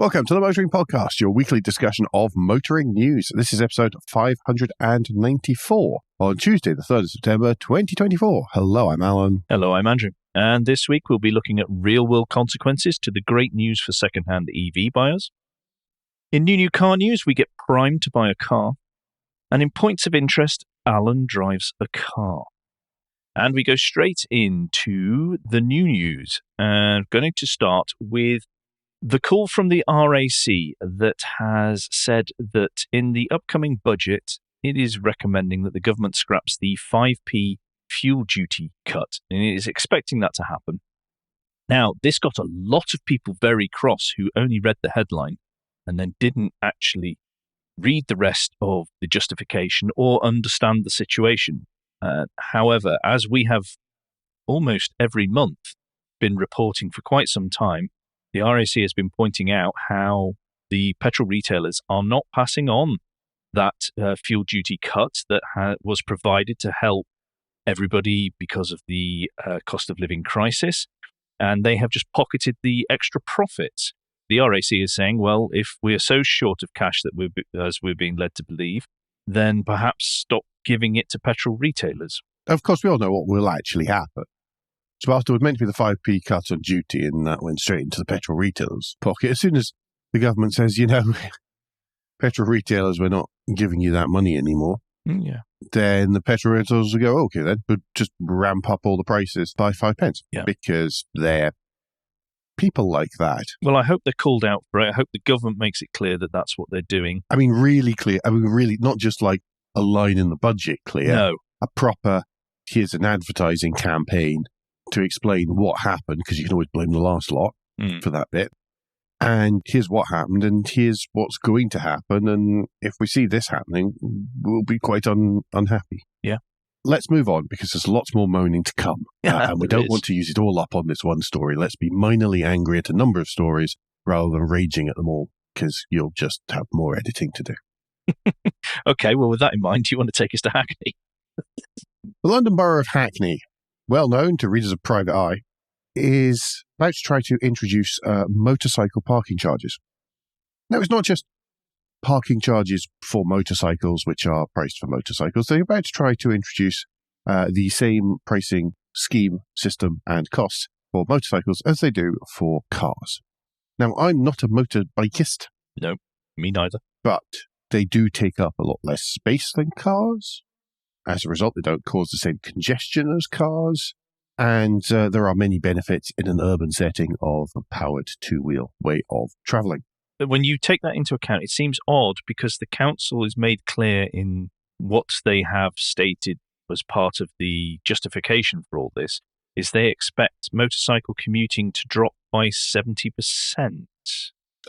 Welcome to the Motoring Podcast, your weekly discussion of motoring news. This is episode 594 on Tuesday, the 3rd of September, 2024. Hello, I'm Alan. Hello, I'm Andrew. And this week we'll be looking at real-world consequences to the great news for second-hand EV buyers. In new car news, we get primed to buy a car. And in points of interest, Alan drives a car. And we go straight into the new news. And going to start with the call from the RAC that has said that in the upcoming budget, it is recommending that the government scraps the 5p fuel duty cut, and it is expecting that to happen. Now, this got a lot of people very cross who only read the headline and then didn't actually read the rest of the justification or understand the situation. However, as we have almost every month been reporting for quite some time, the RAC has been pointing out how the petrol retailers are not passing on that fuel duty cut that was provided to help everybody because of the cost of living crisis, and they have just pocketed the extra profits. The RAC is saying, well, if we're so short of cash that as we're being led to believe, then perhaps stop giving it to petrol retailers. Of course, we all know what will actually happen. So after it was meant to be the 5p cut on duty, and that went straight into the petrol retailers' pocket. As soon as the government says, petrol retailers, we're not giving you that money anymore, then the petrol retailers will go, okay, then, but just ramp up all the prices by 5 pence because they're people like that. Well, I hope they're called out for it. I hope the government makes it clear that that's what they're doing. I mean, really clear. I mean, really, not just like a line in the budget clear. No. A proper, here's an advertising campaign to explain what happened, because you can always blame the last lot for that bit. And here's what happened, and here's what's going to happen. And if we see this happening, we'll be quite unhappy. Yeah. Let's move on, because there's lots more moaning to come. And we don't want to use it all up on this one story. Let's be minorly angry at a number of stories rather than raging at them all, because you'll just have more editing to do. Okay, well, with that in mind, do you want to take us to Hackney? The London Borough of Hackney, well known to readers of Private Eye, is about to try to introduce motorcycle parking charges. Now, it's not just parking charges for motorcycles, which are priced for motorcycles. They're about to try to introduce the same pricing scheme, system, and costs for motorcycles as they do for cars. Now, I'm not a motorbikeist. No, me neither. But they do take up a lot less space than cars. As a result, they don't cause the same congestion as cars. And there are many benefits in an urban setting of a powered two-wheel way of travelling. But when you take that into account, it seems odd because the council is made clear in what they have stated as part of the justification for all this, is they expect motorcycle commuting to drop by 70%.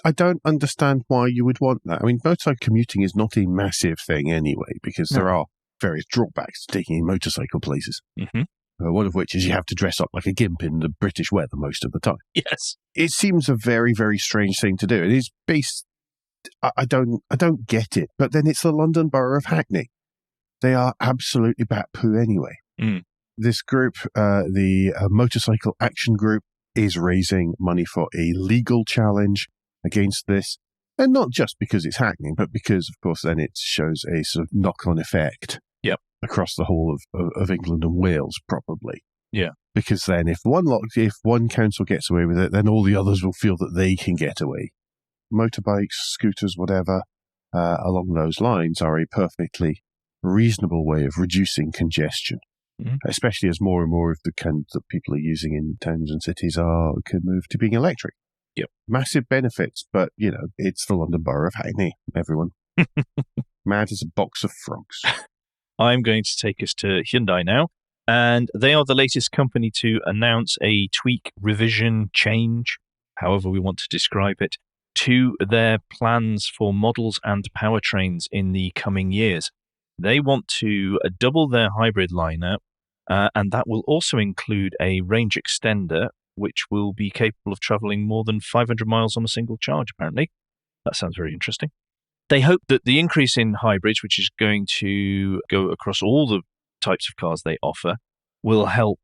I don't understand why you would want that. I mean, motorcycle commuting is not a massive thing anyway, because there are various drawbacks to taking a motorcycle places. Mm-hmm. One of which is you have to dress up like a gimp in the British weather most of the time. Yes. It seems a very, very strange thing to do. It is based, I don't get it, but then it's the London Borough of Hackney. They are absolutely bat poo anyway. This group, the Motorcycle Action Group, is raising money for a legal challenge against this. And not just because it's Hackney, but because, of course, then it shows a sort of knock-on effect across the whole of England and Wales, probably. Yeah. Because then if one council gets away with it, then all the others will feel that they can get away. Motorbikes, scooters, whatever, along those lines are a perfectly reasonable way of reducing congestion, especially as more and more of the cans that people are using in towns and cities can move to being electric. Yep. Massive benefits, but, it's the London Borough of Hackney, everyone. Mad as a box of frogs. I'm going to take us to Hyundai now, and they are the latest company to announce a tweak, revision, change, however we want to describe it, to their plans for models and powertrains in the coming years. They want to double their hybrid lineup, and that will also include a range extender, which will be capable of traveling more than 500 miles on a single charge, apparently. That sounds very interesting. They hope that the increase in hybrids, which is going to go across all the types of cars they offer, will help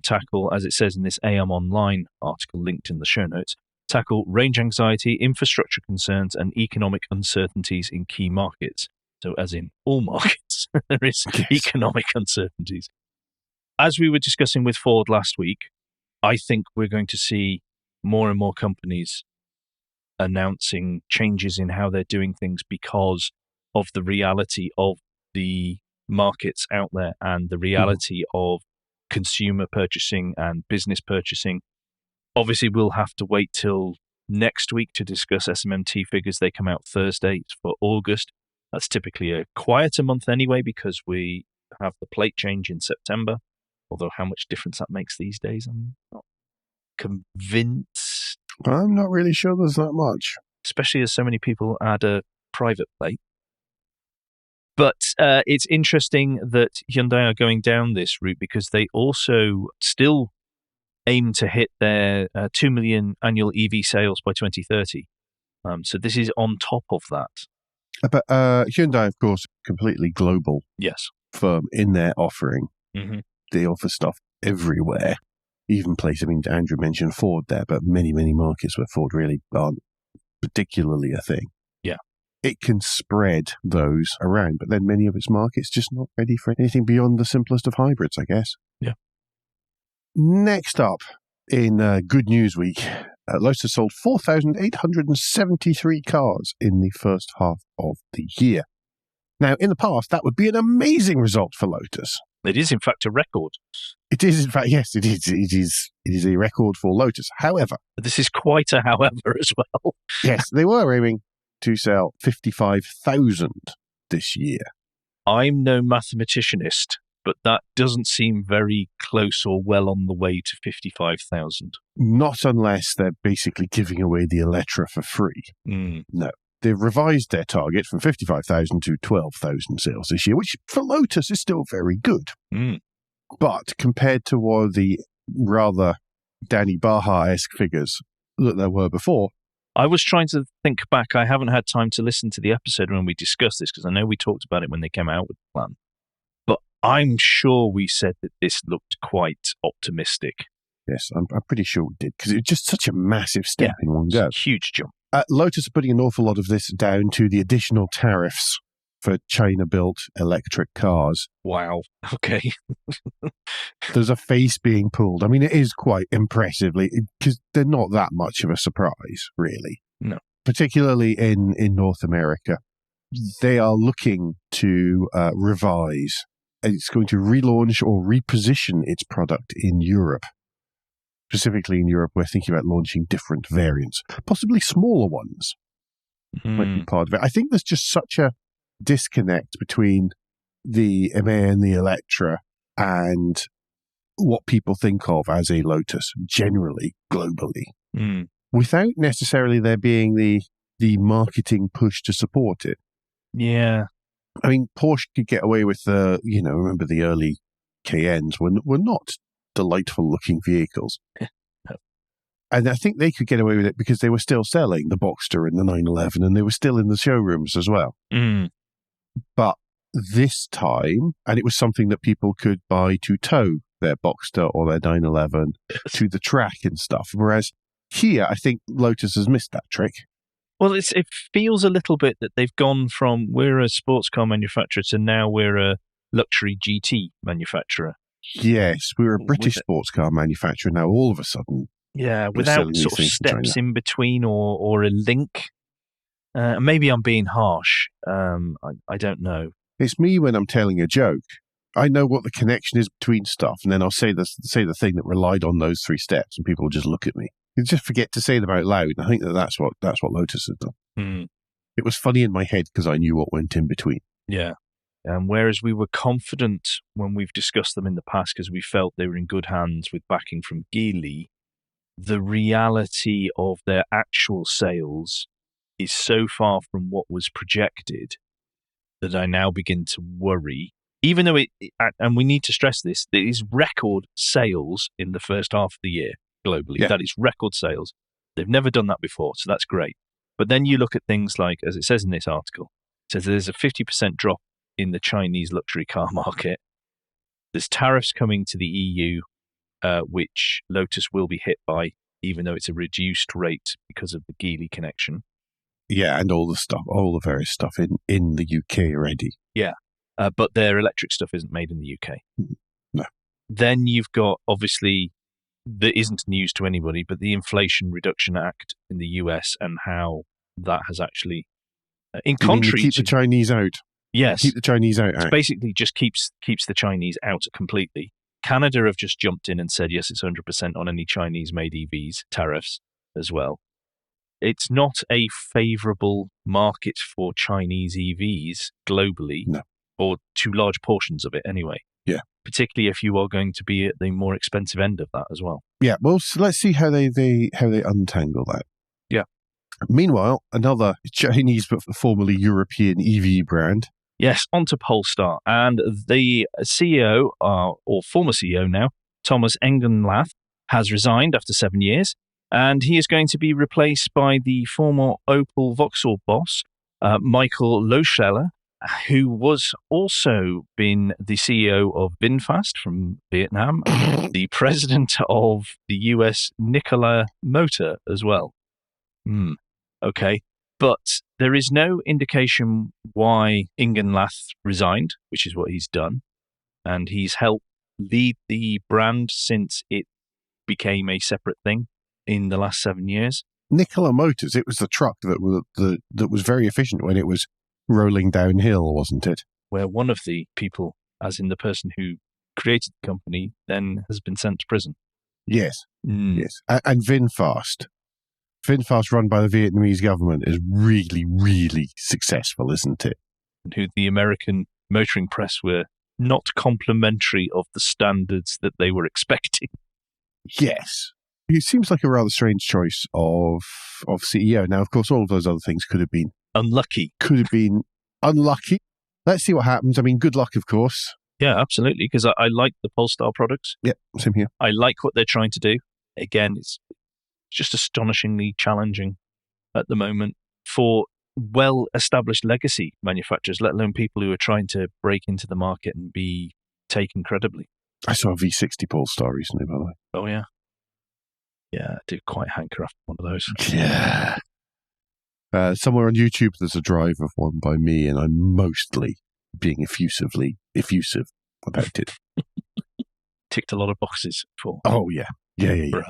tackle, as it says in this AM Online article linked in the show notes, tackle range anxiety, infrastructure concerns, and economic uncertainties in key markets. So as in all markets, there is economic uncertainties. As we were discussing with Ford last week, I think we're going to see more and more companies announcing changes in how they're doing things because of the reality of the markets out there and the reality of consumer purchasing and business purchasing. Obviously, we'll have to wait till next week to discuss SMMT figures. They come out Thursday. It's for August. That's typically a quieter month anyway because we have the plate change in September. Although how much difference that makes these days, I'm not convinced. I'm not really sure there's that much. Especially as so many people add a private plate. But it's interesting that Hyundai are going down this route because they also still aim to hit their 2 million annual EV sales by 2030. So this is on top of that. But Hyundai, of course, completely global firm in their offering. Mm-hmm. They offer stuff everywhere. Even places, I mean, Andrew mentioned Ford there, but many, many markets where Ford really aren't particularly a thing. Yeah. It can spread those around, but then many of its markets just not ready for anything beyond the simplest of hybrids, I guess. Yeah. Next up, in Good News Week, Lotus sold 4,873 cars in the first half of the year. Now, in the past, that would be an amazing result for Lotus. It is, in fact, a record. It is, in fact, yes, it is. It is a record for Lotus. However, this is quite a however as well. Yes, they were aiming to sell 55,000 this year. I'm no mathematicianist, but that doesn't seem very close or well on the way to 55,000. Not unless they're basically giving away the Electra for free. No. They've revised their target from 55,000 to 12,000 sales this year, which for Lotus is still very good. But compared to what the rather Danny Baja-esque figures that there were before. I was trying to think back. I haven't had time to listen to the episode when we discussed this because I know we talked about it when they came out with the plan. But I'm sure we said that this looked quite optimistic. Yes, I'm pretty sure it did because it was just such a massive step in one go. Huge jump. Lotus are putting an awful lot of this down to the additional tariffs for China-built electric cars. Wow. Okay. There's a face being pulled. I mean, it is quite impressively because they're not that much of a surprise, really. No. Particularly in North America. They are looking to revise. It's going to relaunch or reposition its product in Europe. Specifically in Europe, we're thinking about launching different variants, possibly smaller ones. Might be part of it. I think there's just such a disconnect between the MA and the Electra and what people think of as a Lotus generally, globally, without necessarily there being the marketing push to support it. Yeah. I mean, Porsche could get away with remember the early Cayennes were not delightful looking vehicles. No. And I think they could get away with it because they were still selling the Boxster and the 911 and they were still in the showrooms as well. But this time, and it was something that people could buy to tow their Boxster or their 911 to the track and stuff. Whereas here, I think Lotus has missed that trick. Well, it feels a little bit that they've gone from we're a sports car manufacturer to now we're a luxury GT manufacturer. Yes, we're a British sports car manufacturer now all of a sudden. Yeah, without sort of steps in between or a link. Maybe I'm being harsh. I don't know. It's me when I'm telling a joke. I know what the connection is between stuff, and then I'll say the thing that relied on those three steps, and people will just look at me. You just forget to say them out loud. And I think that's what Lotus has done. It was funny in my head because I knew what went in between. Yeah. Whereas we were confident when we've discussed them in the past because we felt they were in good hands with backing from Geely, the reality of their actual sales is so far from what was projected that I now begin to worry. Even though and we need to stress this, there is record sales in the first half of the year globally. Yeah. That is record sales. They've never done that before, so that's great. But then you look at things like, as it says in this article, it says there's a 50% drop in the Chinese luxury car market. There's tariffs coming to the EU, which Lotus will be hit by. even though it's a reduced rate because of the Geely connection. Yeah, and all the various stuff in the UK already. Yeah, but their electric stuff isn't made in the UK. No. Then you've got, obviously, that isn't news to anybody, but the Inflation Reduction Act in the US and how that has actually, in contrary keep the Chinese out. Yes. Keep the Chinese out. It basically just keeps the Chinese out completely. Canada have just jumped in and said, yes, it's 100% on any Chinese-made EVs, tariffs as well. It's not a favourable market for Chinese EVs globally, no. Or to large portions of it anyway. Yeah. Particularly if you are going to be at the more expensive end of that as well. Yeah, well, so let's see how they untangle that. Yeah. Meanwhile, another Chinese but formerly European EV brand. Yes, onto Polestar. And the CEO, or former CEO now, Thomas Engenlath, has resigned after 7 years. And he is going to be replaced by the former Opel Vauxhall boss, Michael Loscheller, who was also been the CEO of VinFast from Vietnam, the president of the US Nikola Motor as well. Okay. But there is no indication why Engenlath resigned, which is what he's done. And he's helped lead the brand since it became a separate thing in the last 7 years. Nikola Motors, it was the truck that was very efficient when it was rolling downhill, wasn't it? Where one of the people, as in the person who created the company, then has been sent to prison. Yes. Yes. And VinFast, run by the Vietnamese government, is really, really successful, isn't it? And who the American motoring press were not complimentary of the standards that they were expecting. Yes. It seems like a rather strange choice of CEO. Now, of course, all of those other things could have been unlucky. Let's see what happens. I mean, good luck, of course. Yeah, absolutely, because I like the Polestar products. Yeah, same here. I like what they're trying to do. Again, it's just astonishingly challenging at the moment for well-established legacy manufacturers, let alone people who are trying to break into the market and be taken credibly. I saw a V60 Polestar recently, by the way. Oh, yeah. Yeah, I do quite hanker after one of those. Yeah. Somewhere on YouTube, there's a drive of one by me, and I'm mostly being effusive about it. Ticked a lot of boxes for. Oh, yeah. Yeah.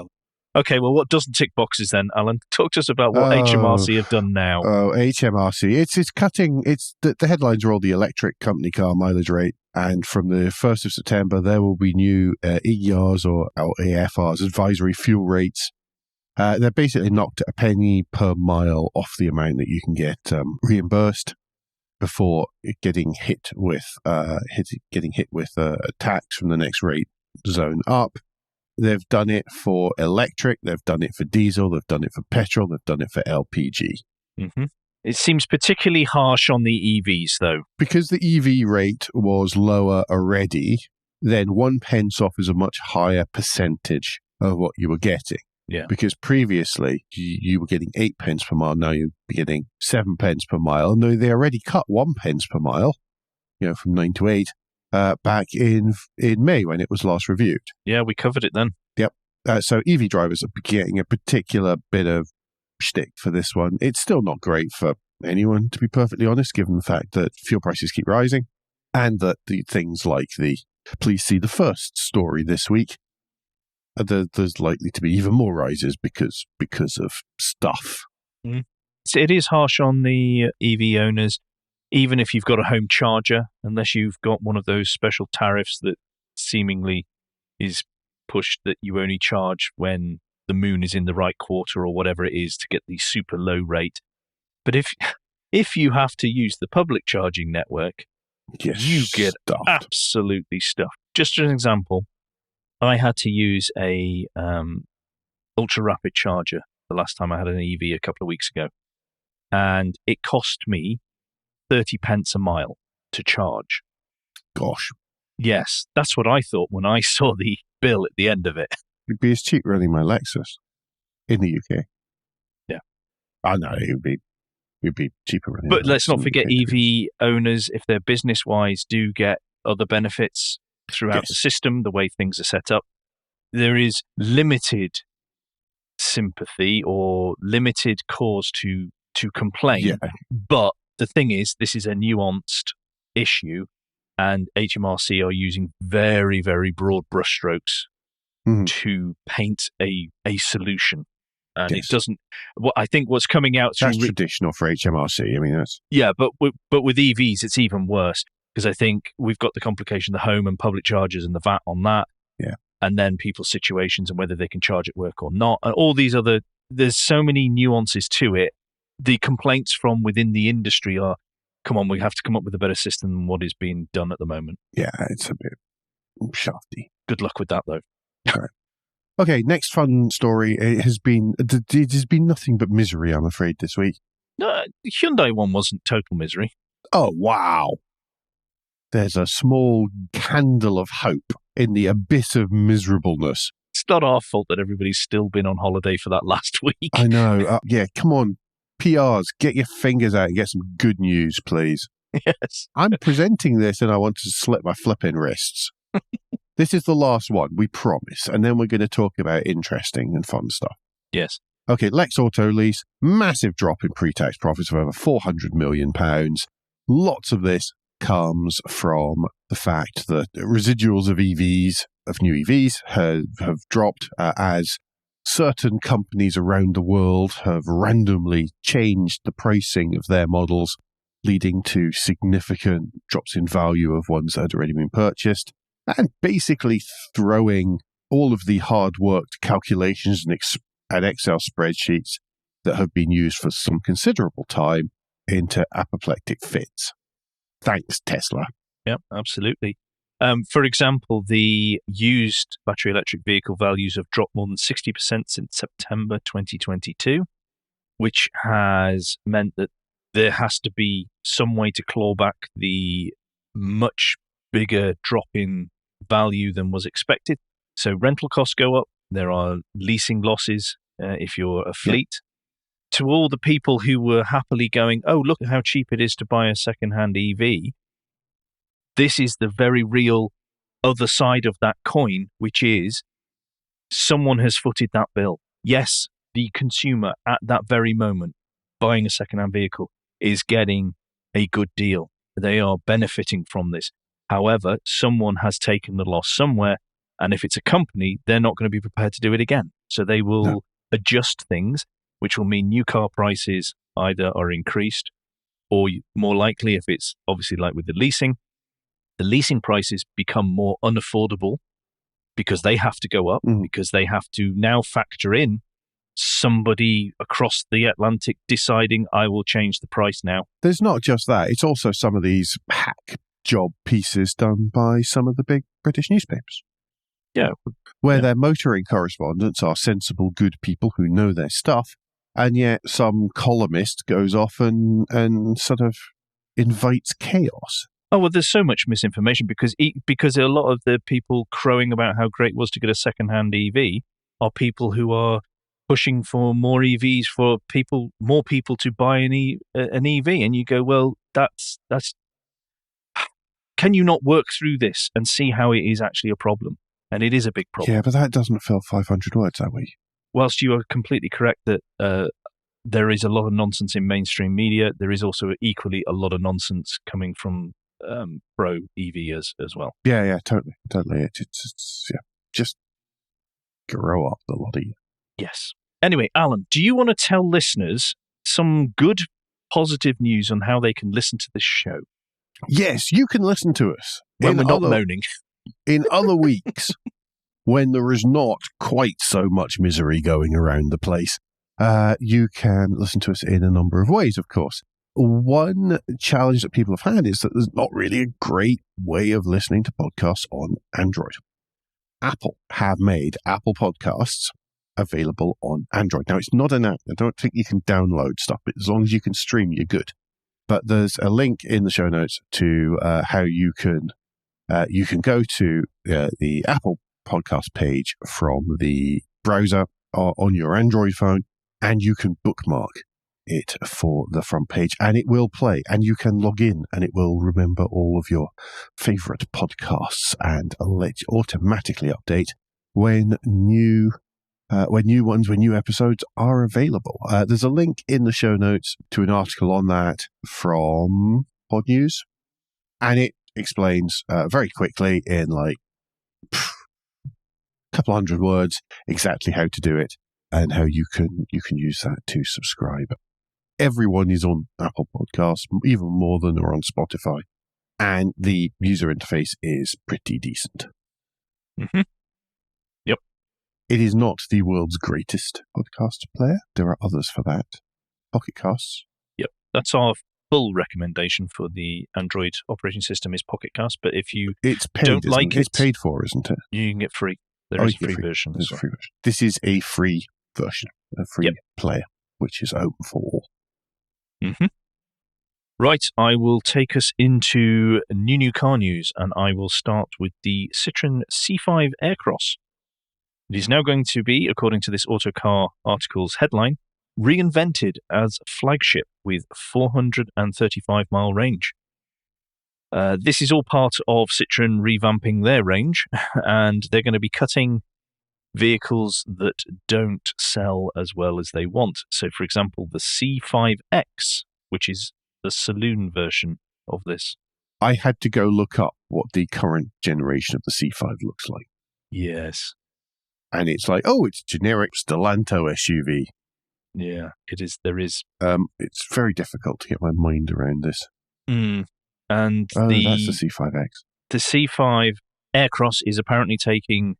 Okay, well, what doesn't tick boxes then, Alan? Talk to us about what HMRC have done now. Oh, HMRC. It's cutting. The headlines are all the electric company car mileage rate. And from the 1st of September, there will be new EGRs or AFRs, advisory fuel rates. They're basically knocked at a penny per mile off the amount that you can get reimbursed before getting hit with a tax from the next rate zone up. They've done it for electric, they've done it for diesel, they've done it for petrol, they've done it for LPG. Mm-hmm. It seems particularly harsh on the EVs, though. Because the EV rate was lower already, then 1 pence off is a much higher percentage of what you were getting. Yeah. Because previously you were getting 8 pence per mile, now you're getting 7 pence per mile. And they already cut 1 pence per mile, from 9 to 8, back in May when it was last reviewed. Yeah, we covered it then. Yep. So EV drivers are getting a particular bit of shtick for this one. It's still not great for anyone, to be perfectly honest, given the fact that fuel prices keep rising and that the things like the please see the first story this week, there's likely to be even more rises because of stuff. So it is harsh on the EV owners, even if you've got a home charger, unless you've got one of those special tariffs that seemingly is pushed that you only charge when the moon is in the right quarter or whatever it is to get the super low rate. But if you have to use the public charging network, you get absolutely stuffed. Just as an example, I had to use a ultra rapid charger the last time I had an EV a couple of weeks ago, and it cost me 30 pence a mile to charge. Gosh. Yes, that's what I thought when I saw the bill at the end of it. It'd be as cheap running my Lexus in the UK. Yeah. I know, it'd be cheaper running. But let's not forget EV owners, if they're business-wise, do get other benefits throughout the system, the way things are set up. There is limited sympathy or limited cause to complain. Yeah. But the thing is, this is a nuanced issue, and HMRC are using very, very broad brushstrokes to paint a solution. And it doesn't. I think what's coming out through that's traditional for HMRC. I mean, that's but with EVs, it's even worse, because I think we've got the complication, the home and public charges and the VAT on that. Yeah. And then people's situations and whether they can charge at work or not. And all these other, there's so many nuances to it. The complaints from within the industry are, come on, we have to come up with a better system than what is being done at the moment. Yeah, it's a bit shafty. Good luck with that, though. Right. Okay, next fun story. It has been nothing but misery, I'm afraid, this week. No, the Hyundai one wasn't total misery. Oh, wow. There's a small candle of hope in the abyss of miserableness. It's not our fault that everybody's still been on holiday for that last week. I know. Yeah, come on. PRs, get your fingers out and get some good news, please. Yes. I'm presenting this and I want to slip my flipping wrists. This is the last one, we promise. And then we're going to talk about interesting and fun stuff. Yes. Okay, Lex Autolease, massive drop in pre-tax profits of over £400 million. Lots of this comes from the fact that residuals of EVs, of new EVs, have dropped as certain companies around the world have randomly changed the pricing of their models, leading to significant drops in value of ones that had already been purchased, and basically throwing all of the hard-worked calculations and Excel spreadsheets that have been used for some considerable time into apoplectic fits. Thanks, Tesla. Yep, absolutely. For example, the used battery electric vehicle values have dropped more than 60% since September 2022, which has meant that there has to be some way to claw back the much bigger drop in value than was expected. So rental costs go up. There are leasing losses if you're a fleet. Yep. To all the people who were happily going, oh, look at how cheap it is to buy a second-hand EV, this is the very real other side of that coin, which is someone has footed that bill. Yes, the consumer at that very moment buying a second-hand vehicle is getting a good deal. They are benefiting from this. However, someone has taken the loss somewhere, and if it's a company, they're not going to be prepared to do it again. So they will adjust things, which will mean new car prices either are increased, or more likely, if it's obviously like with the leasing prices become more unaffordable because they have to go up, because they have to now factor in somebody across the Atlantic deciding, I will change the price now. There's not just that. It's also some of these hack job pieces done by some of the big British newspapers. Yeah. Where their motoring correspondents are sensible, good people who know their stuff, and yet some columnist goes off and sort of invites chaos. Oh, well, there's so much misinformation because a lot of the people crowing about how great it was to get a second-hand EV are people who are pushing for more EVs for more people to buy an EV. And you go, well, that's. Can you not work through this and see how it is actually a problem? And it is a big problem. Yeah, but that doesn't fill 500 words, that way. Whilst you are completely correct that there is a lot of nonsense in mainstream media, there is also equally a lot of nonsense coming from pro EV as well. Yeah, totally. It's just grow up, the lot of you. Yes. Anyway, Alan, do you want to tell listeners some good, positive news on how they can listen to this show? Yes, you can listen to us. When we're not moaning. In other weeks, when there is not quite so much misery going around the place, you can listen to us in a number of ways, of course. One challenge that people have had is that there's not really a great way of listening to podcasts on Android. Apple have made Apple Podcasts available on Android. Now, it's not an app. I don't think you can download stuff, but as long as you can stream, you're good. But there's a link in the show notes to how you can go to the Apple Podcast page from the browser on your Android phone, and you can bookmark it for the front page, and it will play, and you can log in, and it will remember all of your favorite podcasts and let you automatically update when new when new episodes are available. There's a link in the show notes to an article on that from Pod News, and it explains very quickly in like a couple hundred words exactly how to do it and how you can use that to subscribe. Everyone is on Apple Podcasts, even more than they're on Spotify, and the user interface is pretty decent. Mm-hmm. Yep. It is not the world's greatest podcast player. There are others for that. Pocket Casts. Yep. That's our full recommendation for the Android operating system is Pocket Cast, but if you don't like it, it's paid for, isn't it? You can get free. There is a free version. There's a free version. This is a free version, a free player, which is open for all. Mm-hmm. Right, I will take us into new car news, and I will start with the Citroën C5 Aircross. It is now going to be, according to this Autocar article's headline, reinvented as flagship with 435-mile range. This is all part of Citroën revamping their range, and they're going to be cutting vehicles that don't sell as well as they want. So, for example, the C5X, which is the saloon version of this. I had to go look up what the current generation of the C5 looks like. Yes. And it's like, oh, it's generic Stellanto SUV. Yeah, it is. There is. It's very difficult to get my mind around this. And that's the C5X. The C5 Aircross is apparently taking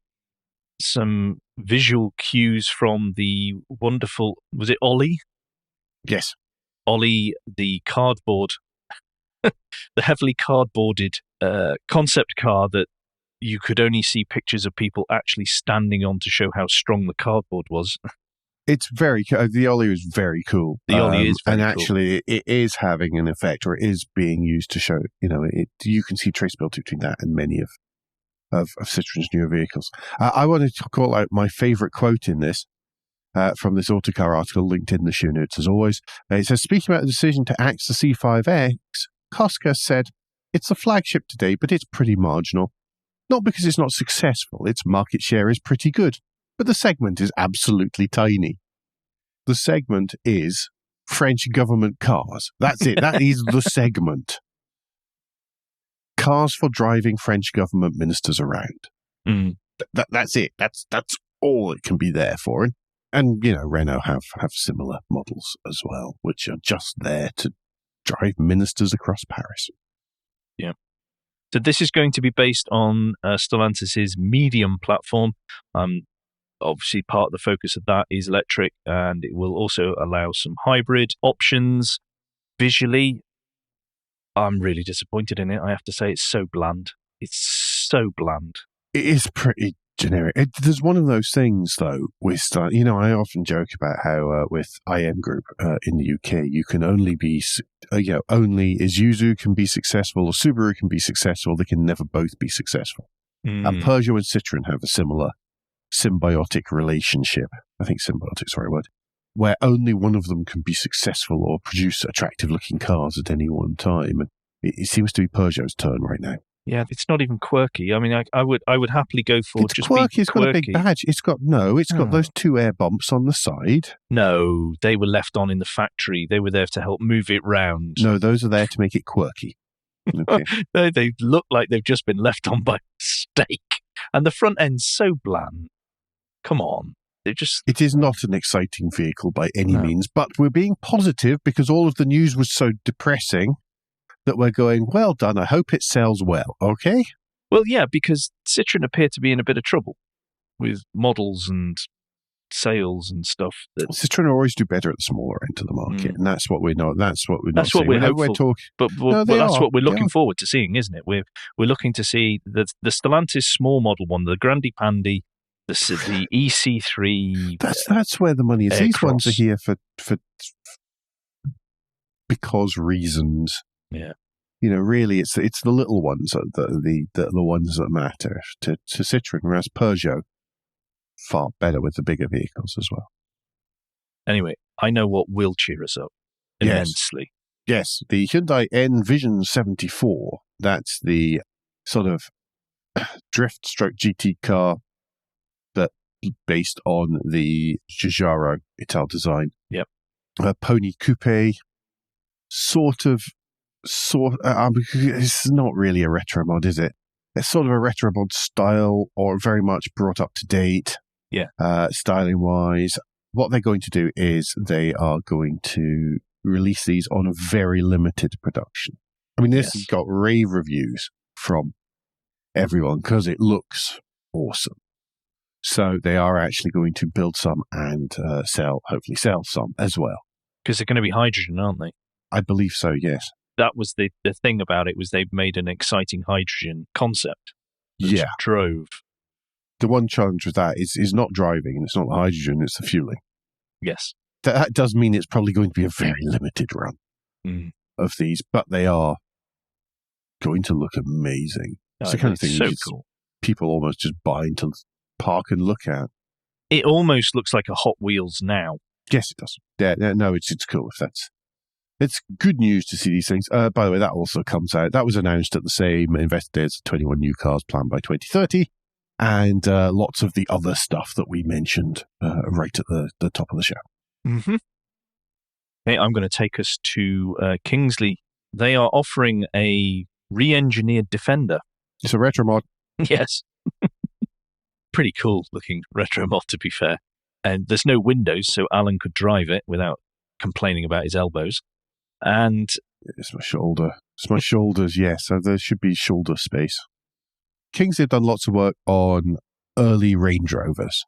some visual cues from the wonderful, was it Ollie? Yes. Ollie, the cardboard, the heavily cardboarded concept car that you could only see pictures of people actually standing on to show how strong the cardboard was. It's very the Ollie is very cool. The Ollie is very cool. And actually it is having an effect, or it is being used to show, you can see traceability between that and many of Citroën's newer vehicles. I wanted to call out my favorite quote in this from this Autocar article linked in the show notes as always. It says, speaking about the decision to axe the C5X, Koska said, it's the flagship today, but it's pretty marginal. Not because it's not successful, its market share is pretty good. But the segment is absolutely tiny. The segment is French government cars. That's it. That is the segment. Cars for driving French government ministers around. Mm. That's it. That's all it can be there for. And Renault have similar models as well, which are just there to drive ministers across Paris. Yeah. So this is going to be based on Stellantis' medium platform. Obviously, part of the focus of that is electric, and it will also allow some hybrid options. Visually, I'm really disappointed in it. I have to say, it's so bland. It's so bland. It is pretty generic. There's one of those things, though, with I often joke about how with IM Group in the UK, you can only be, only Isuzu can be successful or Subaru can be successful. They can never both be successful. And Peugeot and Citroën have a similar symbiotic relationship. I think symbiotic's the right word. Where only one of them can be successful or produce attractive-looking cars at any one time. And it seems to be Peugeot's turn right now. Yeah, it's not even quirky. I mean, I would happily go for it's just quirky. It's got a big badge. It's got those two air bumps on the side. No, they were left on in the factory. They were there to help move it round. No, those are there to make it quirky. Okay. They look like they've just been left on by mistake. And the front end's so bland. Come on. It is not an exciting vehicle by any means, but we're being positive because all of the news was so depressing that we're going, well done, I hope it sells well, okay? Well, yeah, because Citroën appear to be in a bit of trouble with models and sales and stuff. Citroën always do better at the smaller end of the market, and that's what we're not. That's what we're hopeful. But that's what we're looking forward to seeing, isn't it? We're looking to see the Stellantis small model one, the Grandi Pandi, the EC3. That's where the money is. Aircross. These ones are here for because reasons. Yeah. Really, it's the little ones the ones that matter to Citroën, whereas Peugeot far better with the bigger vehicles as well. Anyway, I know what will cheer us up immensely. Yes, the Hyundai N Vision 74. That's the sort of drift stroke GT car that based on the Giugiaro Ital design. Yep. Pony Coupe, it's not really a retro mod, is it? It's sort of a retro mod style, or very much brought up to date. Yeah. Styling wise, what they're going to do is they are going to release these on a very limited production. I mean, this has got rave reviews from everyone because it looks awesome. So they are actually going to build some and hopefully sell some as well. Because they're going to be hydrogen, aren't they? I believe so, yes. That was the thing about it, was they've made an exciting hydrogen concept. Yeah. Drove. The one challenge with that is not driving, and it's not the hydrogen, it's the fueling. Yes. That does mean it's probably going to be a very limited run of these, but they are going to look amazing. It's the kind of thing cool. People almost just buy into park and look at. It almost looks like a Hot Wheels now. Yes, it does. Yeah, no, it's cool. It's good news to see these things. By the way, that also comes out. That was announced at the same Investor Day as 21 new cars planned by 2030, and lots of the other stuff that we mentioned right at the top of the show. Mm-hmm. Okay, I'm going to take us to Kingsley. They are offering a re-engineered Defender. It's a retro mod. Yes. Pretty cool looking retro mod, to be fair. And there's no windows, so Alan could drive it without complaining about his elbows. And it's my shoulder. It's my shoulders, yes. So there should be shoulder space. Kingsley have done lots of work on early Range Rovers.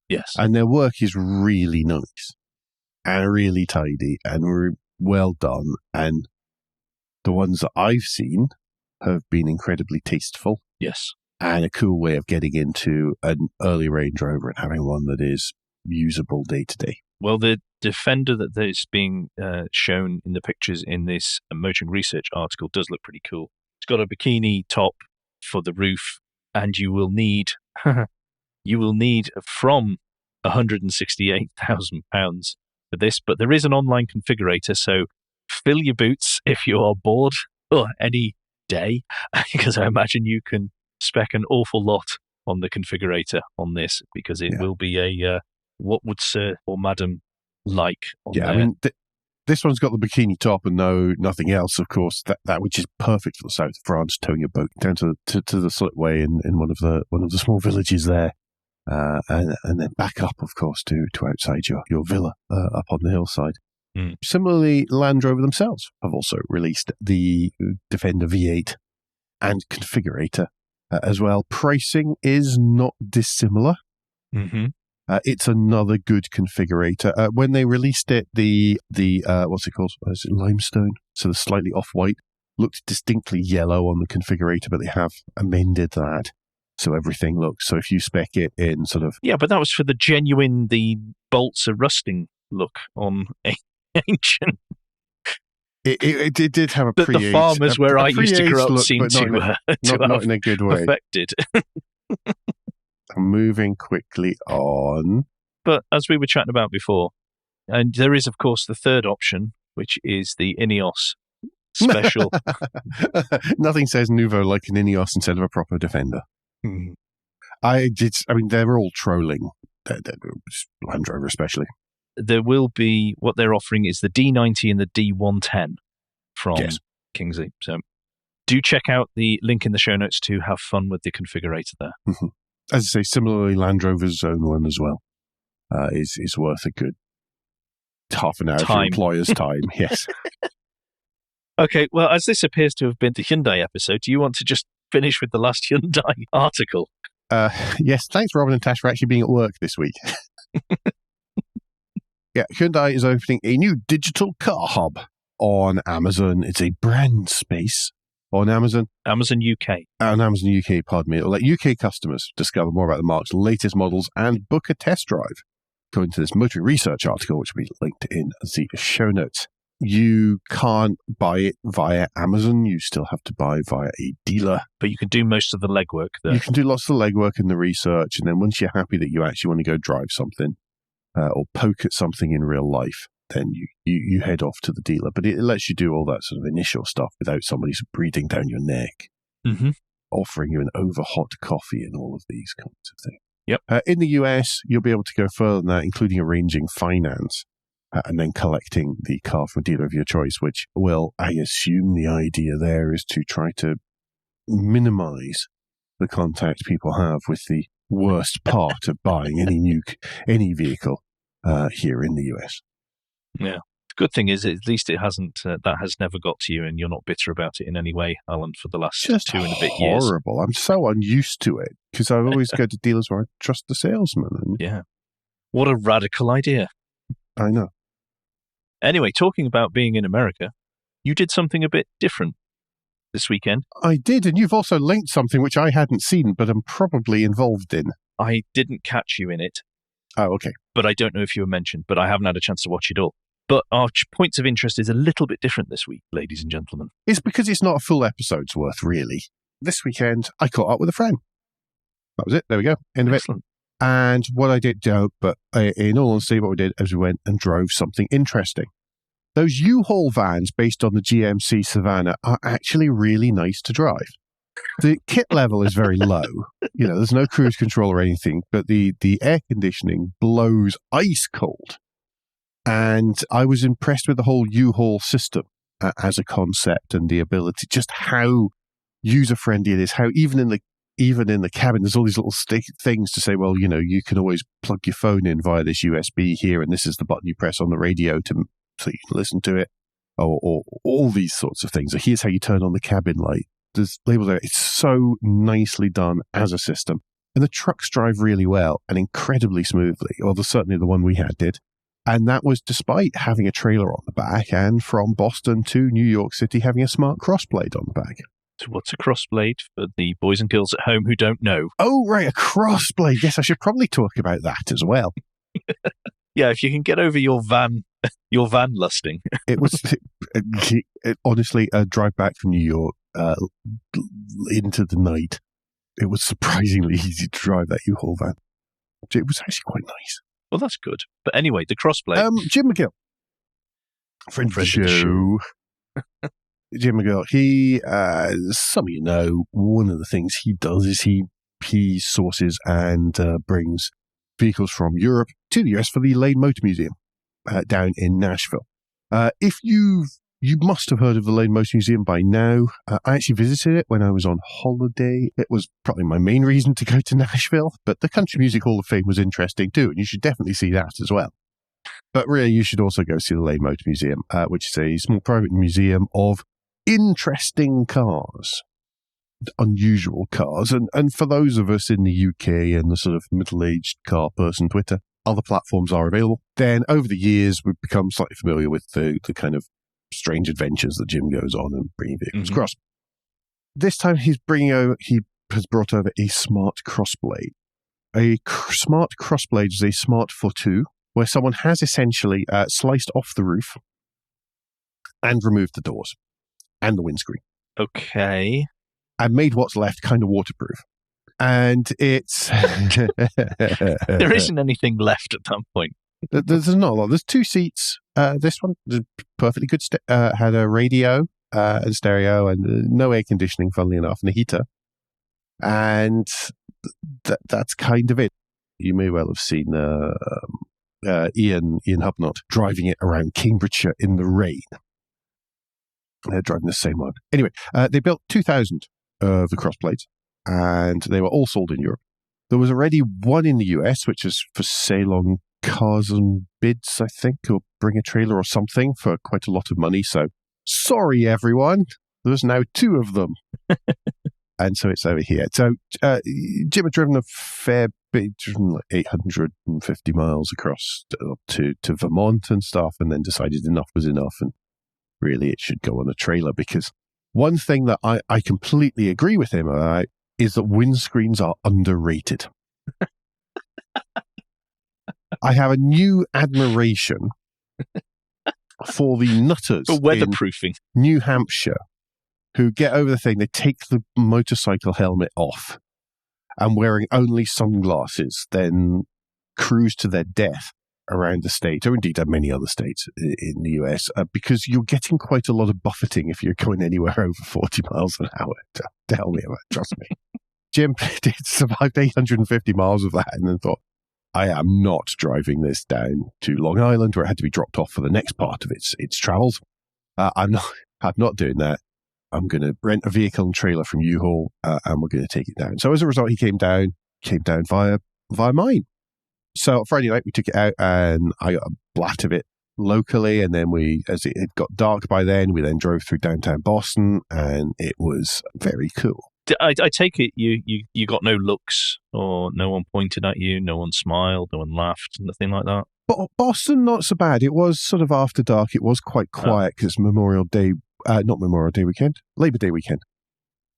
Yes. And their work is really nice and really tidy and well done. And the ones that I've seen have been incredibly tasteful. Yes. And a cool way of getting into an early Range Rover and having one that is usable day to day. Well, the Defender that is being shown in the pictures in this Motoring Research article does look pretty cool. It's got a bikini top for the roof, and you will need from £168,000 for this, but there is an online configurator, so fill your boots if you are bored any day, because I imagine you can spec an awful lot on the configurator on this, because it will be a what would Sir or Madam like on there. I mean, this one's got the bikini top and nothing else, of course, that which is perfect for the south of France, towing your boat down to the slipway in one of the small villages there, and then back up, of course, to outside your villa up on the hillside. Similarly, Land Rover themselves have also released the Defender V8 and configurator as well. Pricing is not dissimilar. Mm-hmm. It's another good configurator. When they released it, the what's it called? Is it limestone? So the slightly off-white looked distinctly yellow on the configurator, but they have amended that. So everything looks, so if you spec it in sort of... Yeah, but that was for the bolts are rusting look on ancient. It did have a pre-aged... The farmers where I used to grow up seemed not in a good way. Affected. Moving quickly on. But as we were chatting about before, and there is, of course, the third option, which is the Ineos special. Nothing says nouveau like an Ineos instead of a proper Defender. I mean, they're all trolling, Land Rover especially. There will be, what they're offering is the D90 and the D110 from Kingsley. So do check out the link in the show notes to have fun with the configurator there. As I say, similarly, Land Rover's own one as well is worth a good half an hour for employer's time. Yes. Okay, well, as this appears to have been the Hyundai episode, do you want to just finish with the last Hyundai article? Yes, thanks, Robin and Tash, for actually being at work this week. Yeah, Hyundai is opening a new digital car hub on Amazon. It's a brand space on Amazon. Amazon UK. On Amazon UK, pardon me. It'll let UK customers discover more about the marque's latest models and book a test drive. According to this Motoring Research article, which will be linked in the show notes. You can't buy it via Amazon. You still have to buy via a dealer. But you can do most of the legwork there. You can do lots of the legwork and the research, and then once you're happy that you actually want to go drive something or poke at something in real life, then you head off to the dealer. But it lets you do all that sort of initial stuff without somebody breathing down your neck, offering you an over-hot coffee and all of these kinds of things. Yep. In the US, you'll be able to go further than that, including arranging finance and then collecting the car from a dealer of your choice, which, well, I assume the idea there is to try to minimize the contact people have with the worst part of buying any vehicle here in the US. Yeah. The good thing is, at least it hasn't. That has never got to you, and you're not bitter about it in any way, Alan. For the last Just 2 and a bit years, horrible. I'm so unused to it because I always go to dealers where I trust the salesman. Yeah. What a radical idea. I know. Anyway, talking about being in America, you did something a bit different this weekend. I did, and you've also linked something which I hadn't seen, but I'm probably involved in. I didn't catch you in it. Oh, okay. But I don't know if you were mentioned, but I haven't had a chance to watch it all. But our points of interest is a little bit different this week, ladies and gentlemen. It's because it's not a full episode's worth, really. This weekend, I caught up with a friend. That was it. There we go. End of Excellent. it. And what I did, but in all honesty, what we did is we went and drove something interesting. Those U-Haul vans based on the GMC Savannah are actually really nice to drive. The kit level is very low. There's no cruise control or anything, but the air conditioning blows ice cold. And I was impressed with the whole U-Haul system as a concept and the ability, just how user-friendly it is, how even in the cabin, there's all these little things to say, well, you can always plug your phone in via this USB here, and this is the button you press on the radio so you can listen to it, or all these sorts of things. So here's how you turn on the cabin light. There's labels there. It's so nicely done as a system. And the trucks drive really well and incredibly smoothly, although certainly the one we had did. And that was despite having a trailer on the back and from Boston to New York City having a smart crossblade on the back. So what's a crossblade for the boys and girls at home who don't know? Oh, right, a crossblade. Yes, I should probably talk about that as well. Yeah, if you can get over your van lusting. It was, honestly, a drive back from New York into the night. It was surprisingly easy to drive that U-Haul van. It was actually quite nice. Well, that's good. But anyway, the crossblade. Jim McGill. Friend of the show. Jim McGill. He, some of you know, one of the things he does is he sources and brings vehicles from Europe to the US for the Lane Motor Museum down in Nashville. If you must have heard of the Lane Motor Museum by now. I actually visited it when I was on holiday. It was probably my main reason to go to Nashville, but the Country Music Hall of Fame was interesting too, and you should definitely see that as well. But really, you should also go see the Lane Motor Museum, which is a small private museum of interesting cars, unusual cars. And for those of us in the UK and the sort of middle-aged car person Twitter, other platforms are available. Then over the years, we've become slightly familiar with the kind of strange adventures that Jim goes on and bringing vehicles across. This time he has brought over a smart crossblade. A smart crossblade is a smart four-two where someone has essentially sliced off the roof and removed the doors and the windscreen. Okay. And made what's left kind of waterproof. And it's... There isn't anything left at that point. There's not a lot. There's 2 seats. This one is perfectly good. Had a radio and stereo and no air conditioning, funnily enough, and a heater. And that's kind of it. You may well have seen Ian Hubnott driving it around Cambridgeshire in the rain. They're driving the same one. Anyway, they built 2,000 of the crossblades, and they were all sold in Europe. There was already one in the US, which is for sale on Cars and Bids, I think, or Bring a Trailer or something for quite a lot of money. So, sorry, everyone. There's now 2 of them. And so it's over here. So, Jim had driven a fair bit, driven like 850 miles across to Vermont and stuff, and then decided enough was enough. And really, it should go on a trailer, because one thing that I completely agree with him about is that windscreens are underrated. I have a new admiration for the nutters for weatherproofing in New Hampshire who get over the thing. They take the motorcycle helmet off and wearing only sunglasses then cruise to their death around the state, or indeed many other states in the US, because you're getting quite a lot of buffeting if you're going anywhere over 40 miles an hour. Tell me about it, trust me. Jim survived 850 miles of that and then thought, I am not driving this down to Long Island where it had to be dropped off for the next part of its travels. I'm not doing that. I'm going to rent a vehicle and trailer from U-Haul and we're going to take it down. So as a result, he came down via mine. So Friday night we took it out and I got a blat of it locally, and then as it had got dark by then, we then drove through downtown Boston, and it was very cool. I take it you got no looks, or no one pointed at you, no one smiled, no one laughed, nothing like that? But Boston, not so bad. It was sort of after dark. It was quite quiet because it's Memorial Day, not Memorial Day weekend, Labor Day weekend.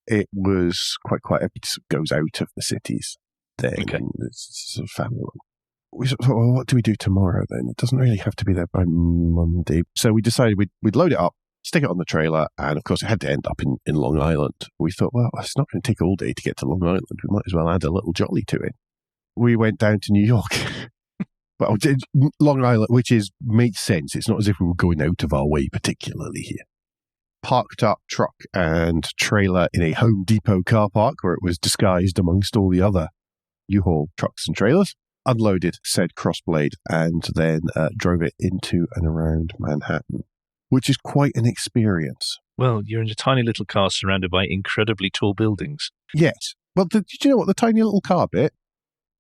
It was quite quiet. It just goes out of the cities then. Okay. It's sort of family. We thought, well, what do we do tomorrow then? It doesn't really have to be there by Monday. So we decided we'd load it up, stick it on the trailer, and of course it had to end up in Long Island. We thought, well, it's not going to take all day to get to Long Island. We might as well add a little jolly to it. We went down to New York. Well, Long Island, which makes sense. It's not as if we were going out of our way particularly here. Parked up truck and trailer in a Home Depot car park where it was disguised amongst all the other U-Haul trucks and trailers. Unloaded said Crossblade and then drove it into and around Manhattan, which is quite an experience. Well, you're in a tiny little car surrounded by incredibly tall buildings. Yes. Well, did you know what? The tiny little car bit,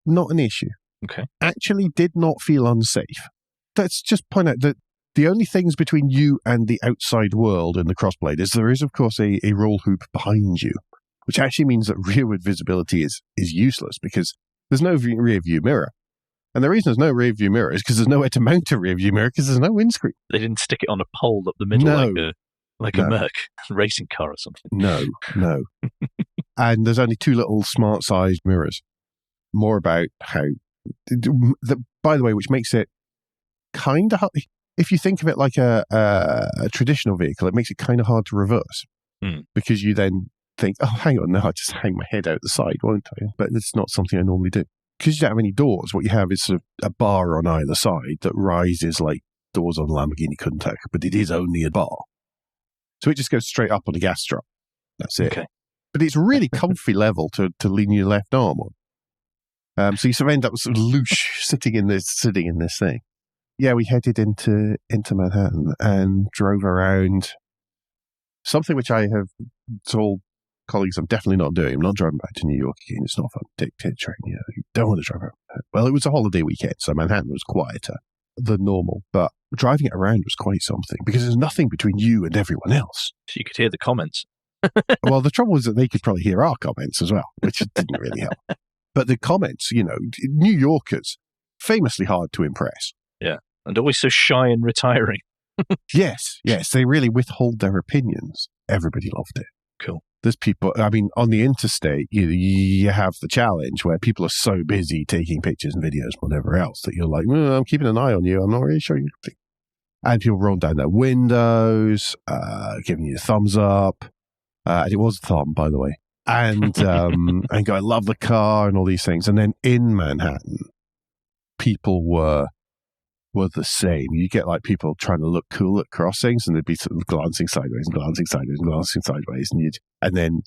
not an issue. Okay. Actually did not feel unsafe. Let's just point out that the only things between you and the outside world in the Crossblade is there is, of course, a roll hoop behind you, which actually means that rearward visibility is useless because there's no rear view mirror. And the reason there's no rear view mirror is because there's nowhere to mount a rear view mirror because there's no windscreen. They didn't stick it on a pole up the middle like a Merc racing car or something. No. And there's only two little smart-sized mirrors. More about how... by the way, which makes it kind of hard. If you think of it like a traditional vehicle, it makes it kind of hard to reverse because you then think, oh, hang on, no, I just hang my head out the side, won't I? But it's not something I normally do. Because you don't have any doors, what you have is sort of a bar on either side that rises like doors on a Lamborghini Countach, but it is only a bar. So it just goes straight up on the gas strap. That's it. Okay. But it's really comfy level to lean your left arm on. So you sort of end up sort of loose sitting in this thing. Yeah, we headed into Manhattan and drove around. Something which I have told colleagues I'm definitely not doing. I'm not driving back to New York again. It's not fun. Take a train. You don't want to drive around. Well, it was a holiday weekend, so Manhattan was quieter than normal. But driving it around was quite something because there's nothing between you and everyone else. So you could hear the comments. Well, the trouble was that they could probably hear our comments as well, which didn't really help. But the comments, New Yorkers, famously hard to impress. Yeah, and always so shy and retiring. Yes, they really withhold their opinions. Everybody loved it. Cool. There's people, on the interstate, you have the challenge where people are so busy taking pictures and videos, whatever else, that you're like, I'm keeping an eye on you. I'm not really sure you think. And people roll down their windows, giving you a thumbs up. And it was a thumb, by the way. And go, I love the car and all these things. And then in Manhattan, people were the same. You get like people trying to look cool at crossings and they'd be sort of glancing sideways and glancing sideways and glancing sideways. And then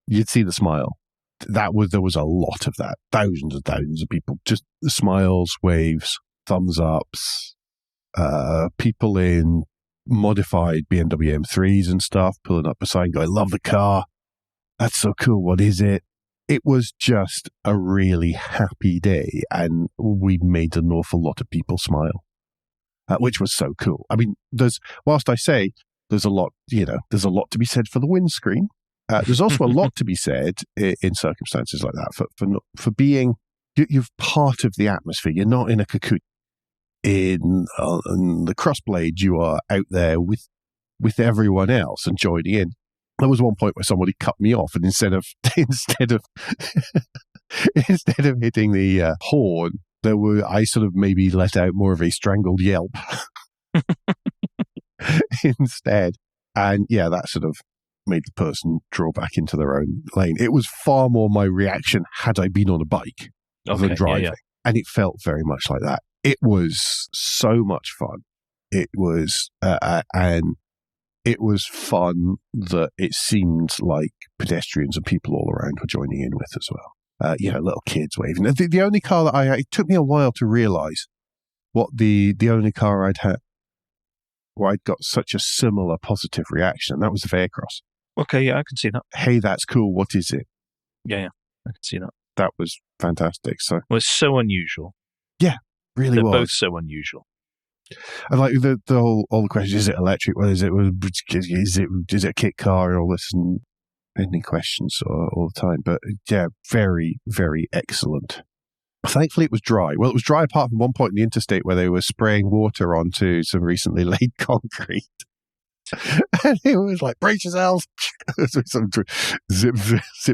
you'd see the smile. There was a lot of that. Thousands and thousands of people. Just the smiles, waves, thumbs ups, people in modified BMW M3s and stuff, pulling up beside and go, I love the car. That's so cool. What is it? It was just a really happy day, and we made an awful lot of people smile, which was so cool. I mean, whilst I say there's a lot to be said for the windscreen, there's also a lot to be said in circumstances like that for being, you're part of the atmosphere. You're not in a cocoon. In the Crossblade, you are out there with everyone else and joining in. There was one point where somebody cut me off, and instead of hitting the horn, I sort of maybe let out more of a strangled yelp instead. And yeah, that sort of made the person draw back into their own lane. It was far more my reaction had I been on a bike than driving. Yeah. And it felt very much like that. It was so much fun. It was, and it was fun that it seemed like pedestrians and people all around were joining in with as well. Little kids waving. The only car that it took me a while to realise what the only car I'd had where I'd got such a similar positive reaction, and that was the Aircross. Okay, yeah, I can see that. Hey, that's cool. What is it? Yeah, I can see that. That was fantastic. So, well, it's so unusual. Yeah, really They're was. both so unusual. And like all the questions, is it electric? What is it? Is it a kit car? And all this, and any questions all the time. But yeah, very, very excellent. Thankfully, it was dry. Well, it was dry apart from one point in the interstate where they were spraying water onto some recently laid concrete. And it was like, brace yourselves. So zip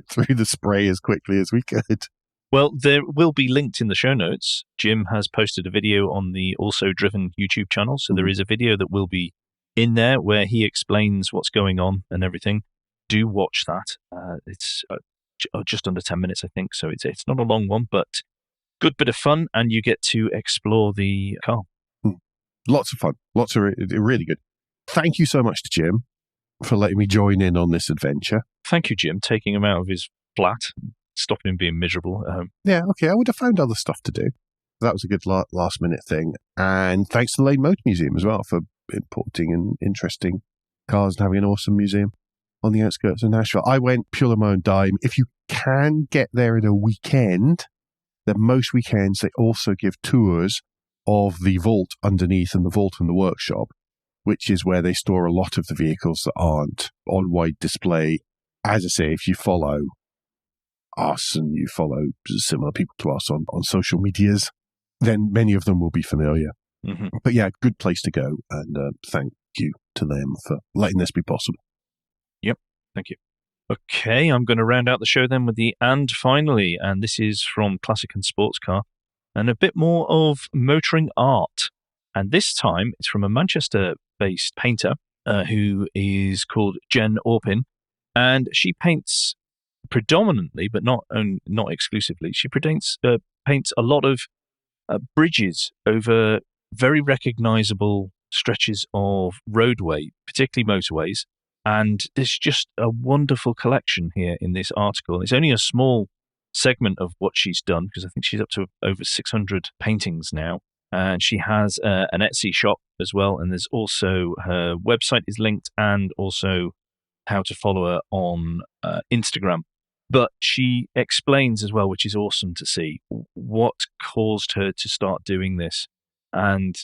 through the spray as quickly as we could. Well, there will be linked in the show notes. Jim has posted a video on the Also Driven YouTube channel. So there is a video that will be in there where he explains what's going on and everything. Do watch that. It's just under 10 minutes, I think. So it's not a long one, but good bit of fun. And you get to explore the car. Lots of fun. Really good. Thank you so much to Jim for letting me join in on this adventure. Thank you, Jim, taking him out of his flat, stopping him being miserable. Yeah, okay, I would have found other stuff to do. That was a good last minute thing. And thanks to the Lane Motor Museum as well for importing and interesting cars and having an awesome museum on the outskirts of Nashville. I went purely on my own dime. If you can get there in a weekend, then most weekends they also give tours of the vault underneath and the vault in the workshop, which is where they store a lot of the vehicles that aren't on wide display. As I say, if you follow us and you follow similar people to us on social medias, then many of them will be familiar. Mm-hmm. But yeah, good place to go. And thank you to them for letting this be possible. Yep, thank you. Okay, I'm going to round out the show then with the and finally, and this is from Classic and Sports Car, and a bit more of motoring art. And this time it's from a Manchester-based painter who is called Jen Orpin, and she paints predominantly, but not exclusively. She paints a lot of bridges over very recognizable stretches of roadway, particularly motorways. And there's just a wonderful collection here in this article. It's only a small segment of what she's done, because I think she's up to over 600 paintings now. And she has an Etsy shop as well. And there's also her website is linked, and also how to follow her on Instagram. But she explains as well, which is awesome to see, what caused her to start doing this. And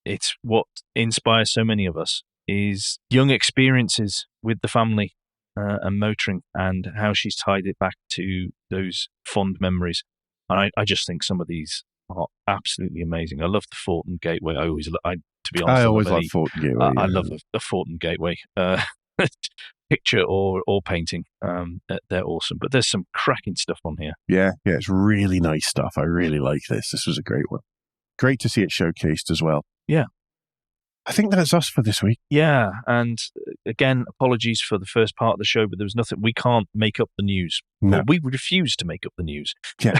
it's what inspires so many of us, is young experiences with the family and motoring, and how she's tied it back to those fond memories. And I just think some of these are absolutely amazing. I love the Fortin Gateway. To be honest, I always love Fortin Gateway. I love the Fortin Gateway. Picture or painting. They're awesome. But there's some cracking stuff on here. Yeah, it's really nice stuff. I really like this. This was a great one. Great to see it showcased as well. Yeah. I think that's us for this week. Yeah, and again, apologies for the first part of the show, but there was nothing. We can't make up the news. No. We refuse to make up the news. Yeah.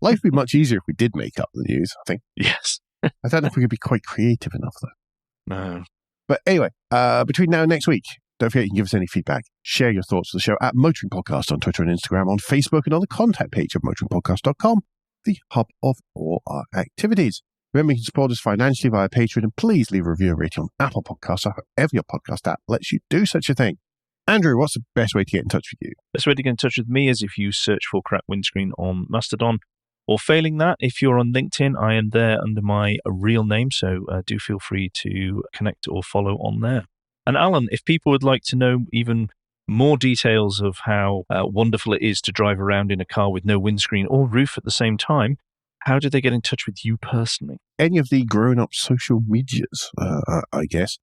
Life would be much easier if we did make up the news, I think. Yes. I don't know if we could be quite creative enough, though. No. But anyway, between now and next week, don't forget you can give us any feedback. Share your thoughts of the show at Motoring Podcast on Twitter and Instagram, on Facebook, and on the contact page of motoringpodcast.com, the hub of all our activities. Remember, you can support us financially via Patreon, and please leave a review and rating on Apple Podcasts or however your podcast app lets you do such a thing. Andrew, what's the best way to get in touch with you? Best way to get in touch with me is if you search for Crack Windscreen on Mastodon, or failing that, if you're on LinkedIn, I am there under my real name, so do feel free to connect or follow on there. And Alan, if people would like to know even more details of how wonderful it is to drive around in a car with no windscreen or roof at the same time, how do they get in touch with you personally? Any of the grown-up social medias, I guess.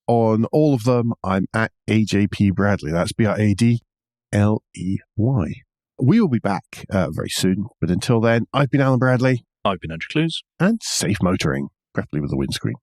On all of them, I'm at AJP Bradley. That's Bradley. We will be back very soon. But until then, I've been Alan Bradley. I've been Andrew Clues. And safe motoring, preferably with a windscreen.